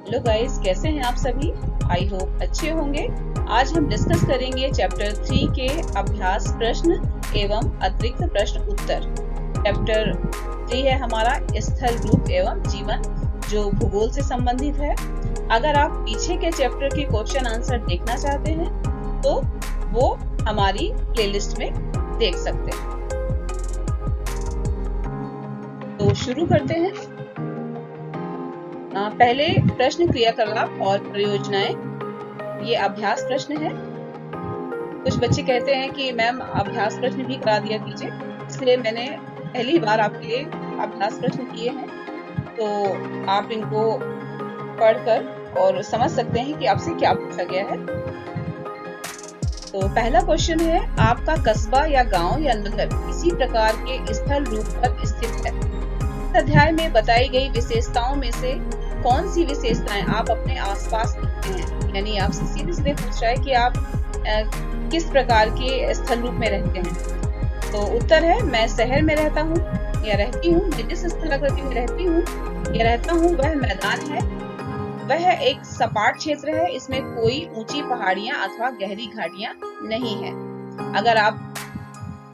Hello guys, कैसे हैं आप सभी। आई होप अच्छे होंगे। आज हम डिस्कस करेंगे चैप्टर 3 के अभ्यास प्रश्न एवं अतिरिक्त प्रश्न उत्तर। चैप्टर 3 है हमारा स्थल रूप एवं जीवन, जो भूगोल से संबंधित है। अगर आप पीछे के चैप्टर के क्वेश्चन आंसर देखना चाहते हैं तो वो हमारी प्लेलिस्ट में देख सकते हैं। तो शुरू करते हैं। पहले प्रश्न क्रियाकलाप और प्रयोजनाएं। ये अभ्यास प्रश्न है। कुछ बच्चे कहते हैं कि मैम अभ्यास प्रश्न भी करा दिया कीजिए, इसलिए मैंने पहली बार आपके लिए अभ्यास प्रश्न किए हैं, तो आप इनको पढ़कर और समझ सकते हैं कि आपसे क्या पूछा गया है। तो पहला क्वेश्चन है, आपका कस्बा या गांव या नगर किसी प्रकार के स्थल रूप पर स्थित है। इस अध्याय में बताई गई विशेषताओं में से कौन सी विशेषताएं आप अपने आसपास देखते हैं। यानी आपसे सीधे सीधे पूछ रहा है कि आप किस प्रकार के स्थल रूप में रहते हैं। तो उत्तर है, मैं शहर में रहता हूँ या रहती हूँ। मैं जिस स्थलाकृति में रहती हूँ या रहता हूँ वह मैदान है। वह एक सपाट क्षेत्र है, इसमें कोई ऊंची पहाड़ियां अथवा गहरी घाटियां नहीं है। अगर आप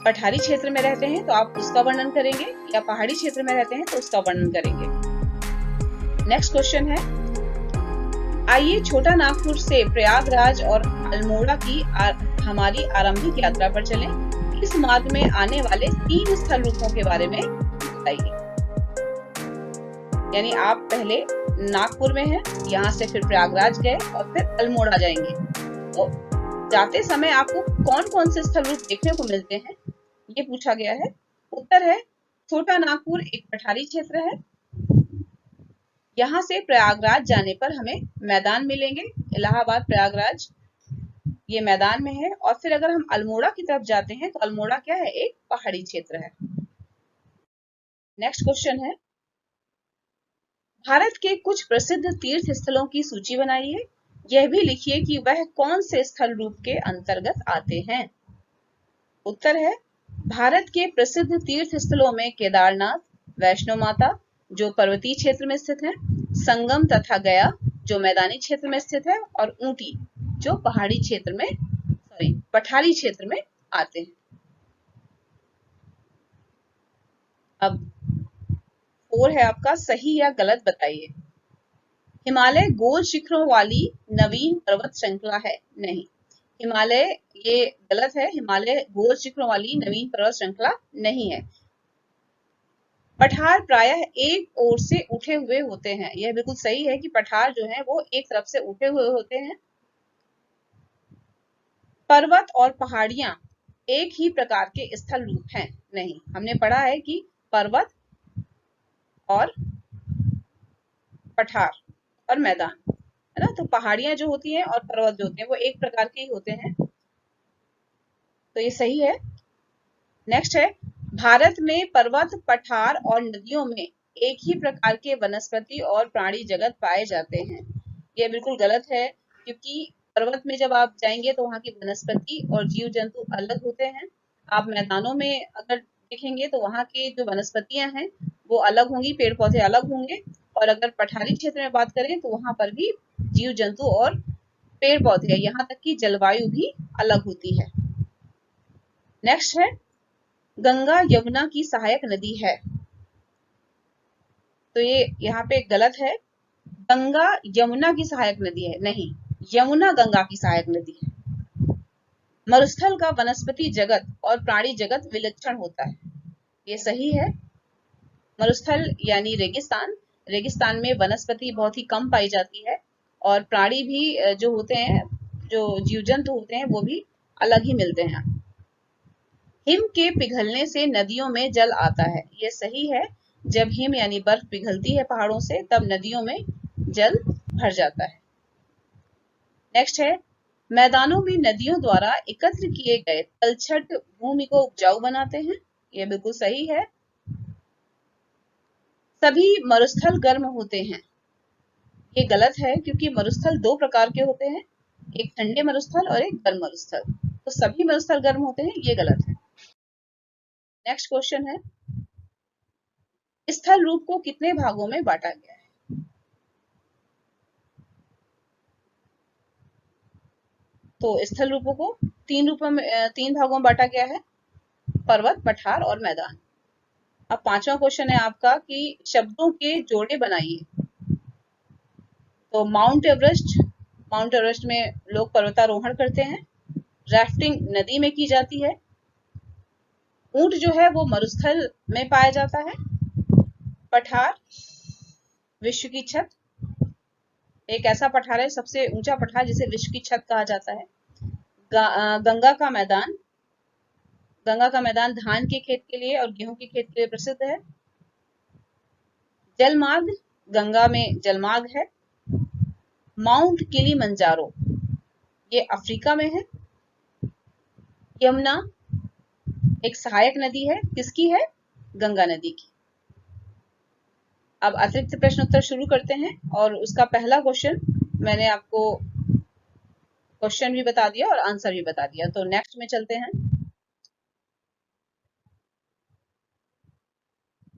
पठारी क्षेत्र में रहते हैं तो आप उसका वर्णन करेंगे, या पहाड़ी क्षेत्र में रहते हैं तो उसका वर्णन करेंगे। नेक्स्ट क्वेश्चन है, आइए छोटा नागपुर से प्रयागराज और अल्मोड़ा की हमारी आरंभिक यात्रा पर चलें। इस मार्ग में आने वाले 3 स्थल रूपों के बारे में बताइए। यानी आप पहले नागपुर में हैं, यहाँ से फिर प्रयागराज गए और फिर अल्मोड़ा जाएंगे, तो जाते समय आपको कौन कौन से स्थल रूप देखने को मिलते हैं, ये पूछा गया है। उत्तर है, छोटा नागपुर एक पठारी क्षेत्र है। यहाँ से प्रयागराज जाने पर हमें मैदान मिलेंगे। इलाहाबाद प्रयागराज ये मैदान में है। और फिर अगर हम अल्मोड़ा की तरफ जाते हैं तो अल्मोड़ा क्या है, एक पहाड़ी क्षेत्र है। नेक्स्ट क्वेश्चन है, भारत के कुछ प्रसिद्ध तीर्थ स्थलों की सूची बनाइए। यह भी लिखिए कि वह कौन से स्थल रूप के अंतर्गत आते हैं। उत्तर है, भारत के प्रसिद्ध तीर्थ स्थलों में केदारनाथ, वैष्णो माता जो पर्वतीय क्षेत्र में स्थित है, संगम तथा गया जो मैदानी क्षेत्र में स्थित है, और ऊटी जो पहाड़ी क्षेत्र में पठारी क्षेत्र में आते हैं। अब 4 है आपका, सही या गलत बताइए। हिमालय गोल शिखरों वाली नवीन पर्वत श्रृंखला है। नहीं, हिमालय ये गलत है। हिमालय गोल शिखरों वाली नवीन पर्वत श्रृंखला नहीं है। पठार प्रायः एक ओर से उठे हुए होते हैं। यह बिल्कुल सही है कि पठार जो है वो एक तरफ से उठे हुए होते हैं। पर्वत और पहाड़ियां एक ही प्रकार के स्थल रूप हैं। नहीं, हमने पढ़ा है कि पर्वत और पठार और मैदान है ना, तो पहाड़ियां जो होती हैं और पर्वत जो होते हैं वो एक प्रकार के ही होते हैं, तो ये सही है। नेक्स्ट है, भारत में पर्वत, पठार और नदियों में एक ही प्रकार के वनस्पति और प्राणी जगत पाए जाते हैं। यह बिल्कुल गलत है, क्योंकि पर्वत में जब आप जाएंगे तो वहां की वनस्पति और जीव जंतु अलग होते हैं। आप मैदानों में अगर देखेंगे तो वहां के जो वनस्पतियां हैं वो अलग होंगी, पेड़ पौधे अलग होंगे। और अगर पठारी क्षेत्र में बात करें तो वहां पर भी जीव जंतु और पेड़ पौधे, यहाँ तक कि जलवायु भी अलग होती है। नेक्स्ट है, गंगा यमुना की सहायक नदी है। तो ये यहाँ पे गलत है। गंगा यमुना की सहायक नदी है, नहीं, यमुना गंगा की सहायक नदी है। मरुस्थल का वनस्पति जगत और प्राणी जगत विलक्षण होता है। ये सही है। मरुस्थल यानी रेगिस्तान, रेगिस्तान में वनस्पति बहुत ही कम पाई जाती है, और प्राणी भी जो होते हैं, जो जीव जंतु होते हैं, वो भी अलग ही मिलते हैं। हिम के पिघलने से नदियों में जल आता है। यह सही है। जब हिम यानी बर्फ पिघलती है पहाड़ों से, तब नदियों में जल भर जाता है। नेक्स्ट है, मैदानों में नदियों द्वारा एकत्र किए गए तलछट भूमि को उपजाऊ बनाते हैं। यह बिल्कुल सही है। सभी मरुस्थल गर्म होते हैं। ये गलत है, क्योंकि मरुस्थल 2 प्रकार के होते हैं, एक ठंडे मरुस्थल और एक गर्म मरुस्थल। तो सभी मरुस्थल गर्म होते हैं, ये गलत है। नेक्स्ट क्वेश्चन है, स्थल रूप को कितने भागों में बांटा गया है। तो स्थल रूपों को तीन भागों में बांटा गया है, पर्वत, पठार और मैदान। अब पांचवा क्वेश्चन है आपका कि शब्दों के जोड़े बनाइए। तो माउंट एवरेस्ट में लोग पर्वतारोहण करते हैं। राफ्टिंग नदी में की जाती है। ऊंट जो है वो मरुस्थल में पाया जाता है। पठार विश्व की छत, एक ऐसा पठार है सबसे ऊंचा पठार जिसे विश्व की छत कहा जाता है। गंगा का मैदान, गंगा का मैदान धान के खेत के लिए और गेहूं के खेत के लिए प्रसिद्ध है। जलमार्ग, गंगा में जलमार्ग है। माउंट किलिमंजारो, ये अफ्रीका में है। यमुना एक सहायक नदी है, किसकी है? गंगा नदी की। अब अतिरिक्त प्रश्न उत्तर शुरू करते हैं और उसका पहला क्वेश्चन मैंने आपको क्वेश्चन भी बता दिया और आंसर भी बता दिया। तो नेक्स्ट में चलते हैं।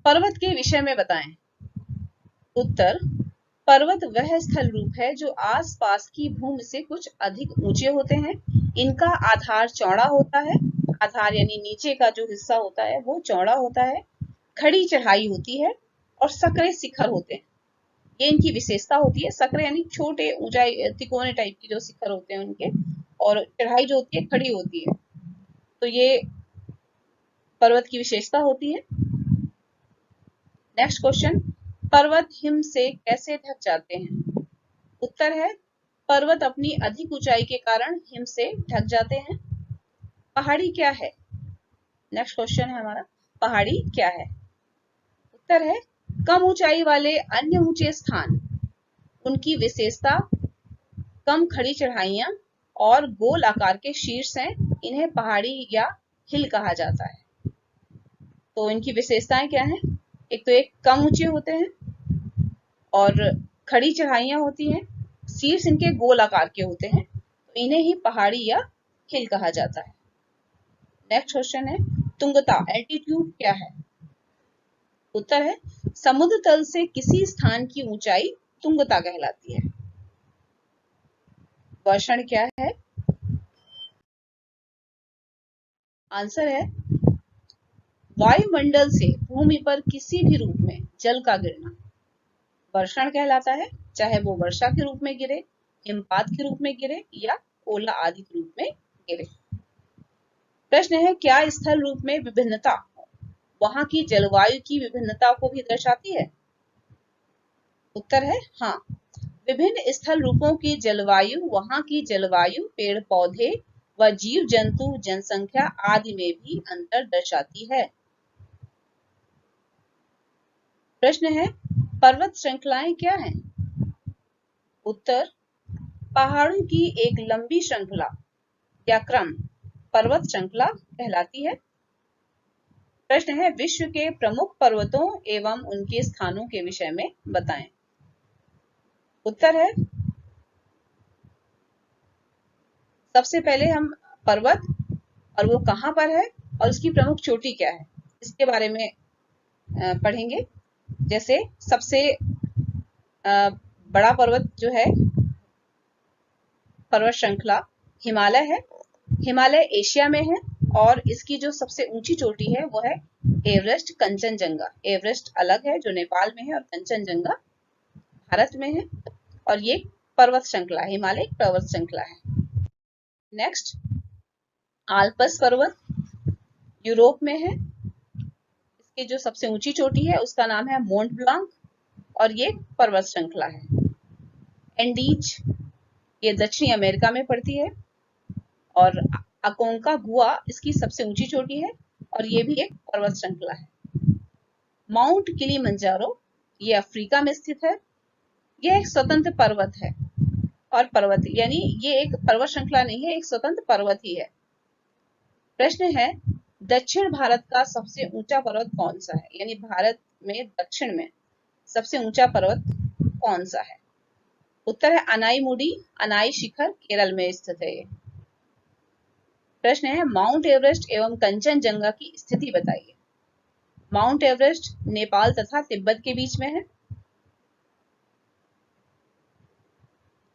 पर्वत के विषय में बताएं। उत्तर, पर्वत वह स्थल रूप है जो आसपास की भूमि से कुछ अधिक ऊंचे होते हैं। इनका आधार चौड़ा होता है। आधार यानी नीचे का जो हिस्सा होता है वो चौड़ा होता है। खड़ी चढ़ाई होती है और सकरे शिखर होते हैं। ये इनकी विशेषता होती है। सकरे यानी छोटे ऊंचाई तिकोने टाइप की जो शिखर होते हैं उनके, और चढ़ाई जो होती है खड़ी होती है। तो ये पर्वत की विशेषता होती है। नेक्स्ट क्वेश्चन, पर्वत हिम से कैसे ढक जाते हैं? उत्तर है, पर्वत अपनी अधिक ऊंचाई के कारण हिम से ढक जाते हैं। पहाड़ी क्या है? नेक्स्ट क्वेश्चन है हमारा, पहाड़ी क्या है? उत्तर है, कम ऊंचाई वाले अन्य ऊंचे स्थान, उनकी विशेषता कम खड़ी चढ़ाइयां और गोल आकार के शीर्ष हैं। इन्हें पहाड़ी या हिल कहा जाता है। तो इनकी विशेषताएं क्या हैं? एक तो एक कम ऊंचे होते हैं और खड़ी चढ़ाइयां होती हैं। शीर्ष इनके गोल आकार के होते हैं, तो इन्हें ही पहाड़ी या हिल कहा जाता है। नेक्स्ट क्वेश्चन है, तुंगता एल्टीट्यूड क्या है? उत्तर है, समुद्र तल से किसी स्थान की ऊंचाई तुंगता कहलाती है। वर्षण क्या है? आंसर है, वायुमंडल से भूमि पर किसी भी रूप में जल का गिरना वर्षण कहलाता है, चाहे वो वर्षा के रूप में गिरे, हिमपात के रूप में गिरे या ओला आदि के रूप में गिरे। प्रश्न है, क्या स्थल रूप में विभिन्नता वहां की जलवायु की विभिन्नता को भी दर्शाती है? उत्तर है हाँ। विभिन्न स्थल रूपों की जलवायु वहां की जलवायु, पेड़ पौधे व जीव जंतु, जनसंख्या आदि में भी अंतर दर्शाती है। प्रश्न है, पर्वत श्रृंखलाएं क्या हैं? उत्तर, पहाड़ों की एक लंबी श्रृंखला या क्रम पर्वत श्रृंखला कहलाती है। प्रश्न है, विश्व के प्रमुख पर्वतों एवं उनके स्थानों के विषय में बताएं। उत्तर है, सबसे पहले हम पर्वत और वो कहां पर है और उसकी प्रमुख चोटी क्या है इसके बारे में पढ़ेंगे। जैसे सबसे बड़ा पर्वत जो है पर्वत श्रृंखला हिमालय है। हिमालय एशिया में है और इसकी जो सबसे ऊंची चोटी है वो है एवरेस्ट, कंचनजंगा। एवरेस्ट अलग है जो नेपाल में है और कंचनजंगा भारत में है, और ये पर्वत श्रृंखला है, हिमालय पर्वत श्रृंखला है। नेक्स्ट, आल्पस पर्वत यूरोप में है। इसकी जो सबसे ऊंची चोटी है उसका नाम है मोंट ब्लांक और ये पर्वत श्रृंखला है। एंडीज ये दक्षिणी अमेरिका में पड़ती है और अकोंकागुआ इसकी सबसे ऊंची चोटी है और ये भी एक पर्वत श्रृंखला है। माउंट किलिमंजारो ये अफ्रीका में स्थित है। यह एक स्वतंत्र पर्वत है और पर्वत यानी ये एक पर्वत श्रृंखला नहीं है, एक स्वतंत्र पर्वत ही है। प्रश्न है, दक्षिण भारत का सबसे ऊंचा पर्वत कौन सा है? यानी भारत में दक्षिण में सबसे ऊंचा पर्वत कौन सा है? उत्तर है अनाईमुडी, अनाई शिखर केरल में स्थित है ये। प्रश्न है, माउंट एवरेस्ट एवं कंचनजंगा की स्थिति बताइए। माउंट एवरेस्ट नेपाल तथा तिब्बत के बीच में है,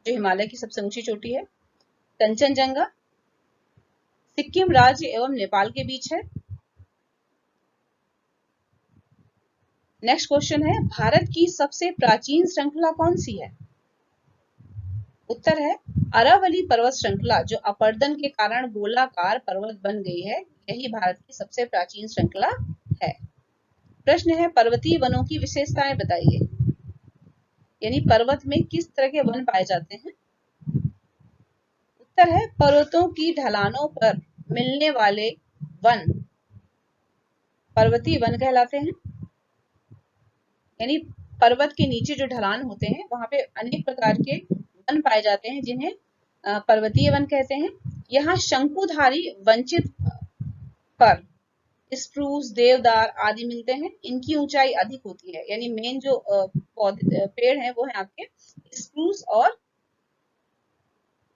जो हिमालय की सबसे ऊंची चोटी है। कंचनजंगा सिक्किम राज्य एवं नेपाल के बीच है। नेक्स्ट क्वेश्चन है, भारत की सबसे प्राचीन श्रृंखला कौन सी है? उत्तर है अरावली पर्वत श्रृंखला, जो अपरदन के कारण गोलाकार पर्वत बन गई है, यही भारत की सबसे प्राचीन श्रृंखला है। प्रश्न है, पर्वतीय वनों की विशेषताएं बताइए, यानी पर्वत में किस तरह के वन पाए जाते हैं? उत्तर है पर्वतों की ढलानों पर मिलने वाले वन पर्वतीय वन कहलाते हैं। यानी पर्वत के नीचे जो ढलान होते हैं वहां पे अनेक प्रकार के वन पाए जाते हैं, जिन्हें पर्वतीय वन कहते हैं। यहाँ शंकुधारी वंचित पर स्प्रूस, देवदार आदि मिलते हैं। इनकी ऊंचाई अधिक होती है, यानी मेन जो पौधे पेड़ हैं वो हैं आपके स्प्रूस और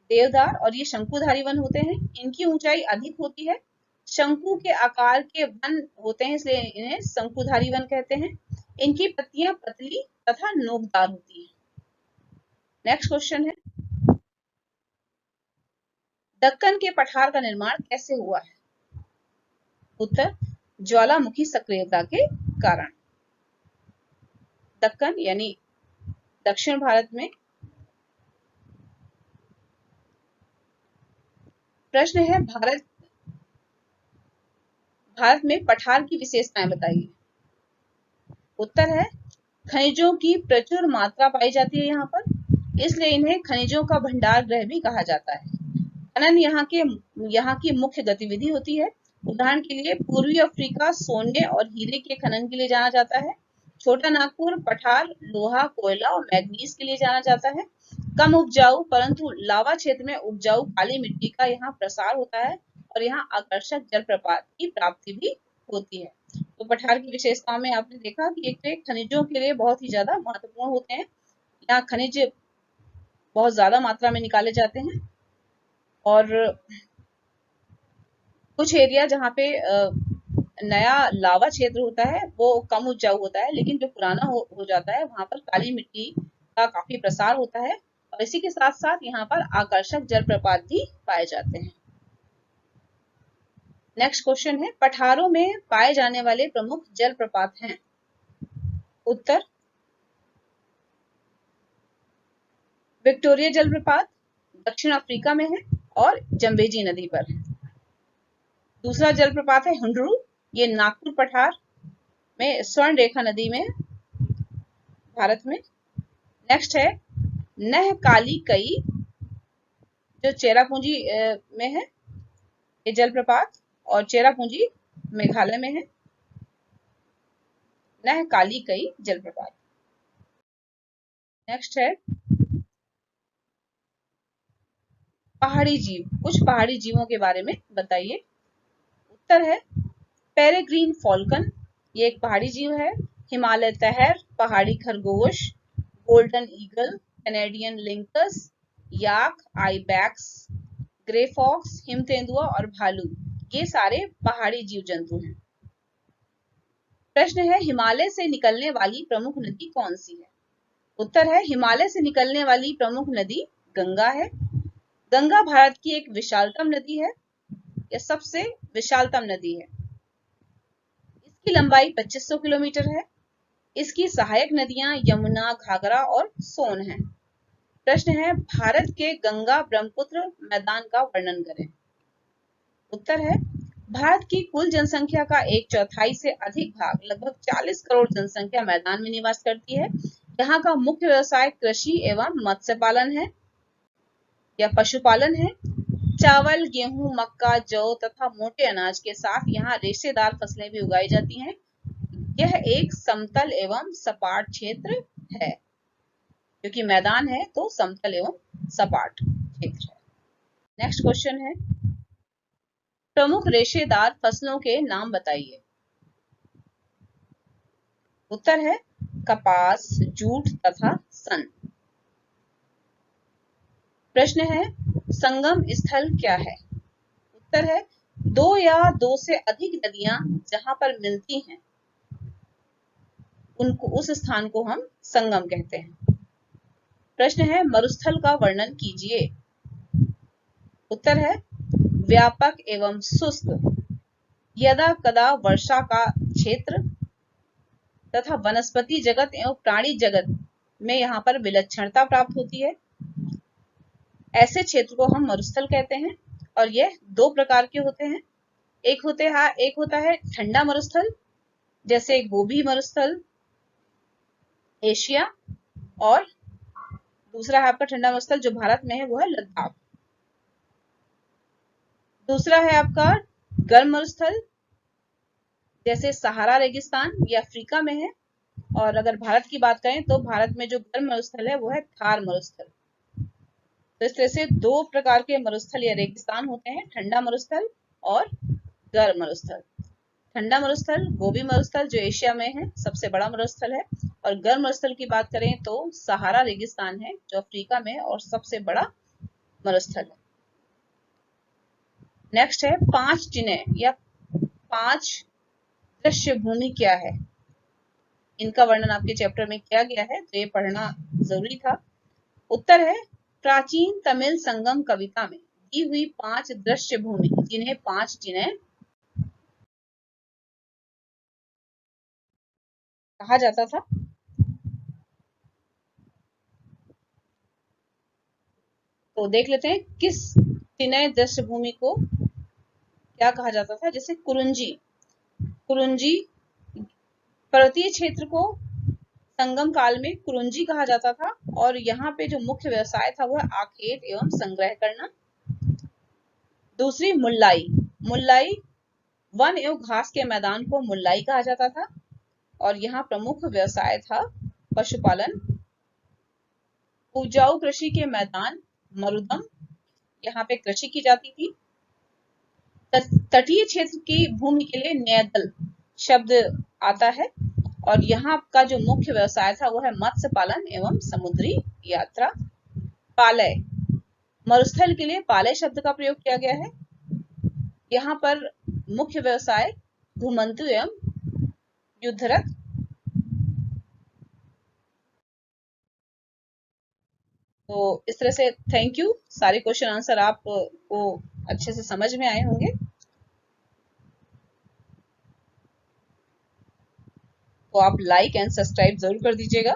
देवदार, और ये शंकुधारी वन होते हैं। इनकी ऊंचाई अधिक होती है, शंकु के आकार के वन होते हैं, इसलिए इन्हें शंकुधारी वन कहते हैं। इनकी पत्तियां पतली तथा नोकदार होती हैं। नेक्स्ट क्वेश्चन है, दक्कन के पठार का निर्माण कैसे हुआ है? उत्तर ज्वालामुखी सक्रियता के कारण। दक्कन यानी दक्षिण भारत में। प्रश्न है, भारत में पठार की विशेषताएं बताइए। उत्तर है खनिजों की प्रचुर मात्रा पाई जाती है यहाँ पर, इसलिए इन्हें खनिजों का भंडार गृह भी कहा जाता है। खनन यहाँ की मुख्य गतिविधि होती है। उदाहरण के लिए पूर्वी अफ्रीका सोने और हीरे के खनन के लिए जाना जाता है। छोटा नागपुर पठार लोहा, कोयला और मैग्नीज के लिए जाना जाता है। कम उपजाऊ परंतु लावा क्षेत्र में उपजाऊ काली मिट्टी का यहाँ प्रसार होता है, और यहाँ आकर्षक जलप्रपात की प्राप्ति भी होती है। तो पठार की विशेषताओं में आपने देखा कि एक तो एक खनिजों के लिए बहुत ही ज्यादा महत्वपूर्ण होते हैं। यहाँ खनिज बहुत ज्यादा मात्रा में निकाले जाते हैं, और कुछ एरिया जहाँ पे नया लावा क्षेत्र होता है वो कम उपजाऊ होता है, लेकिन जो पुराना हो जाता है वहां पर काली मिट्टी का काफी प्रसार होता है, और इसी के साथ साथ यहाँ पर आकर्षक जलप्रपात भी पाए जाते हैं। नेक्स्ट क्वेश्चन है, पठारों में पाए जाने वाले प्रमुख जलप्रपात हैं। उत्तर विक्टोरिया जलप्रपात दक्षिण अफ्रीका में है और जम्बेजी नदी पर है। दूसरा जलप्रपात है हुंडरू, ये नागपुर पठार में स्वर्ण रेखा नदी में भारत में। नेक्स्ट है नह काली कई, जो चेरापूंजी में है ये जलप्रपात, और चेरापूंजी मेघालय में है। नह काली कई जलप्रपात। नेक्स्ट है पहाड़ी जीव, कुछ पहाड़ी जीवों के बारे में बताइए। उत्तर है पेरेग्रीन फॉल्कन, ये एक पहाड़ी जीव है। हिमालय तहर, पहाड़ी खरगोश, गोल्डन ईगल, कैनेडियन लिंकस, याक, आईबैक्स, ग्रे फॉक्स, हिम तेंदुआ और भालू, ये सारे पहाड़ी जीव जंतु हैं। प्रश्न है, हिमालय से निकलने वाली प्रमुख नदी कौन सी है? उत्तर है हिमालय से निकलने वाली प्रमुख नदी गंगा है। गंगा भारत की एक विशालतम नदी है, यह सबसे विशालतम नदी है। इसकी लंबाई 2500 किलोमीटर है। इसकी सहायक नदियां यमुना, घाघरा और सोन हैं। प्रश्न है, भारत के गंगा ब्रह्मपुत्र मैदान का वर्णन करें। उत्तर है भारत की कुल जनसंख्या का 1/4 से अधिक भाग, लगभग 40 करोड़ जनसंख्या मैदान में निवास करती है। यहाँ का मुख्य व्यवसाय कृषि एवं मत्स्य पालन है या पशुपालन है। चावल, गेहूं, मक्का, जौ तथा मोटे अनाज के साथ यहाँ रेशेदार फसलें भी उगाई जाती हैं। यह एक समतल एवं सपाट क्षेत्र है, क्योंकि मैदान है तो समतल एवं सपाट क्षेत्र है। नेक्स्ट क्वेश्चन है, प्रमुख रेशेदार फसलों के नाम बताइए। उत्तर है कपास, जूट तथा सन। प्रश्न है, संगम स्थल क्या है? उत्तर है दो या दो से अधिक नदियां जहां पर मिलती हैं उनको, उस स्थान को हम संगम कहते हैं। प्रश्न है, मरुस्थल का वर्णन कीजिए। उत्तर है व्यापक एवं शुष्क, यदा कदा वर्षा का क्षेत्र तथा वनस्पति जगत एवं प्राणी जगत में यहाँ पर विलक्षणता प्राप्त होती है। ऐसे क्षेत्र को हम मरुस्थल कहते हैं और यह दो प्रकार के होते हैं। एक होता है ठंडा मरुस्थल, जैसे गोबी मरुस्थल एशिया, और दूसरा है आपका ठंडा मरुस्थल जो भारत में है वो है लद्दाख। दूसरा है आपका गर्म मरुस्थल, जैसे सहारा रेगिस्तान ये अफ्रीका में है। और अगर भारत की बात करें तो भारत में जो गर्म मरुस्थल है वो है थार मरुस्थल। तो इस तरह से दो प्रकार के मरुस्थल या रेगिस्तान होते हैं, ठंडा मरुस्थल और गर्म मरुस्थल। ठंडा मरुस्थल गोबी मरुस्थल जो एशिया में है, सबसे बड़ा मरुस्थल है। और गर्म मरुस्थल की बात करें तो सहारा रेगिस्तान है जो अफ्रीका में है और सबसे बड़ा मरुस्थल है। नेक्स्ट है 5 चिन्ह या 5 दृश्य भूमि क्या है। इनका वर्णन आपके चैप्टर में किया गया है तो ये पढ़ना जरूरी था। उत्तर है प्राचीन तमिल संगम कविता में दी हुई 5 दृश्य भूमि, जिन्हें 5 चिन्ह कहा जाता था। तो देख लेते हैं किस चिन्ह दृश्य भूमि को क्या कहा जाता था। जैसे कुरुंजी पर्वतीय क्षेत्र को संगम काल में कुरुंजी कहा जाता था और यहाँ पे जो मुख्य व्यवसाय था वह आखेट एवं संग्रह करना। दूसरी मुल्लाई वन एवं घास के मैदान को मुल्लाई कहा जाता था और यहाँ प्रमुख व्यवसाय था पशुपालन। उपजाऊ कृषि के मैदान मरुदम, यहाँ पे कृषि की जाती थी। तटीय क्षेत्र की भूमि के लिए नैदल शब्द आता है और यहाँ का जो मुख्य व्यवसाय था वो है मत्स्य पालन एवं समुद्री यात्रा। पालय मरुस्थल के लिए पालय शब्द का प्रयोग किया गया है। यहाँ पर मुख्य व्यवसाय घुमंतु एवं युद्धरथ। तो इस तरह से थैंक यू, सारे क्वेश्चन आंसर आपको अच्छे से समझ में आए होंगे। तो आप लाइक एंड सब्सक्राइब जरूर कर दीजिएगा।